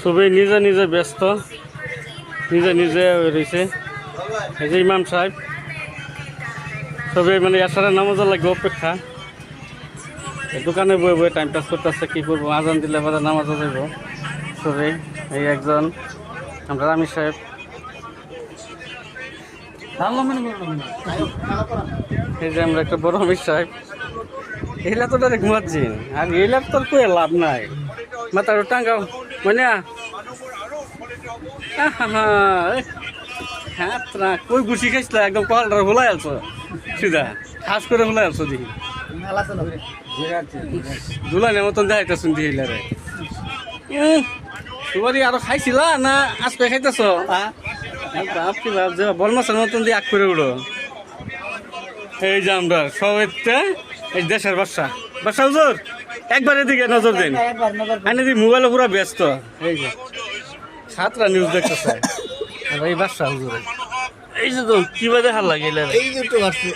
সবাই নিজে নিজে ব্যস্ত, নিজে নিজে রয়েছে। এই যে ইমাম সাহেব সবাই মানে এসারে নামাজের লাগে অপেক্ষা। এই দোকানে বয়ে বয়ে টাইম পাস করতেছে, কী করবো, আজান দিলে পরে নামাজও যাইব সবাই। এই একজন আমরা আমির সাহেব, এই যে আমরা একটা বড় আমির সাহেব। এগুলা তো ডাইরেক্ট মুয়াজ্জিন, আর এগুলার তোর কই লাভ নাই। মাথার টাঙ্গাও মানে হ্যাঁ কই গুছি খাইছিল একদম কলটার ভুলাই আলছো, সিধা খাস করে ভুলাই আলছো দেখি দুলানের মতন দেখাইতে শুনছি হিলারে। তোমারই আরো খাইছিলা না আজকে খাইতেছ? বাপরে বাপ, যে বল মাছের মতন দিয়ে আগ করে উঠো। এই যে আমরা সবাইতে এই দেশের বাসা বাসা হুজুর একবার এদিকে নজর দিন। আইনে দি মোবাইলে পুরো ব্যস্ত। এই যে সাতটা নিউজ দেখতেছে এই বাসা হুজুর। এই যে তো কি বাজে হাল লাগে এই যে তো আসছে